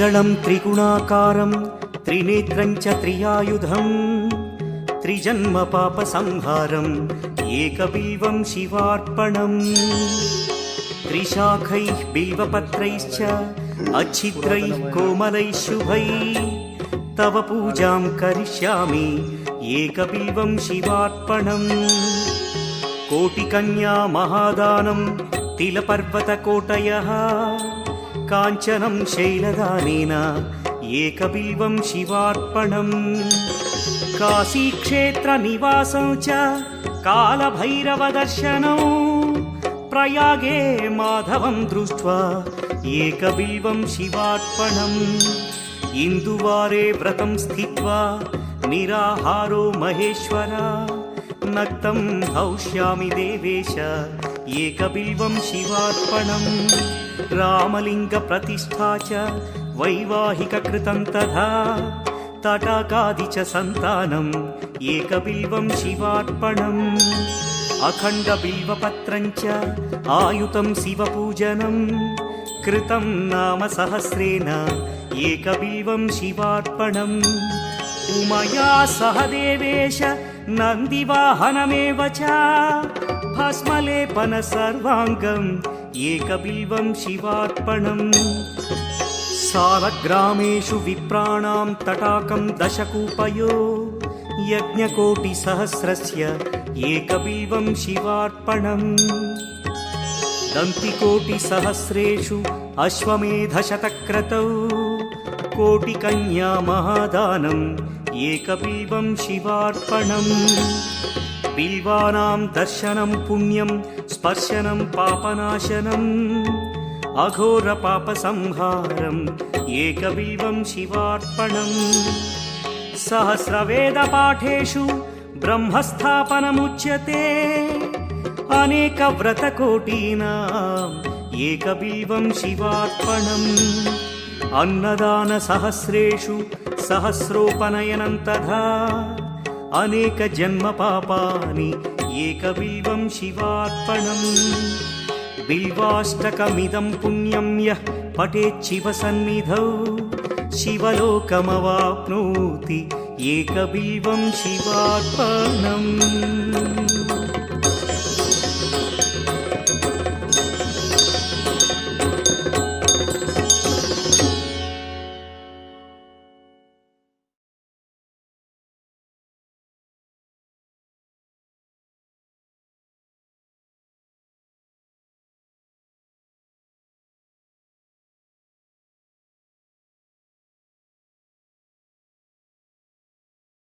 त्रिदलं त्रिगुणाकारं त्रिनेत्रं च त्रियायुधं त्रिजन्म पापसंहारम् एकबिल्वं शिवार्पणम् त्रिशाखैः बिल्वपत्रैश्च अच्छिद्रैः कोमलैः शुभैः तव पूजां करिष्यामि एकबिल्वं शिवार्पणम् कोटिकन्या महादानं तिलपर्वतकोटयः काञ्चनं शैलदानेन एकबिल्वं शिवार्पणम् काशीक्षेत्रनिवासं च कालभैरवदर्शनौ प्रयागे माधवं दृष्ट्वा एकबिल्वं शिवार्पणम् इन्दुवारे व्रतं स्थित्वा निराहारो महेश्वर नक्तं हौष्यामि देवेश एकबिल्वं शिवार्पणम् रामलिङ्गप्रतिष्ठा च वैवाहिककृतं तथा तटाकादि च सन्तानम् एकबिल्वं शिवार्पणम् अखण्डबिल्वपत्रं च आयुतं शिवपूजनं कृतं नाम सहस्रेण एकबिल्वं शिवार्पणम् उमया सह देवेश नन्दिवाहनमेव च भस्मलेपन सर्वाङ्गम् एकबिल्वं शिवार्पणम् सालग्रामेषु विप्राणां तटाकं दशकूपयो यज्ञकोटिसहस्रस्य एकबिल्वं शिवार्पणम् दन्तिकोटिसहस्रेषु अश्वमेधशतक्रतौ कोटिकन्या महादानम् एकबिल्वं शिवार्पणम् बिल्वानां दर्शनं पुण्यं स्पर्शनं पापनाशनम् अघोरपापसंहारम् एकबिल्वं शिवार्पणम् सहस्रवेदपाठेषु ब्रह्मस्थापनमुच्यते अनेकव्रतकोटीनाम् एकबिल्वं शिवार्पणम् अन्नदानसहस्रेषु सहस्रोपनयनं तथा अनेकजन्मपापानि एकबिल्वं शिवार्पणम् बिल्वाष्टकमिदं पुण्यं यः पठेत् शिवसन्निधौ शिवलोकमवाप्नोति एकबिल्वं शिवार्पणम्।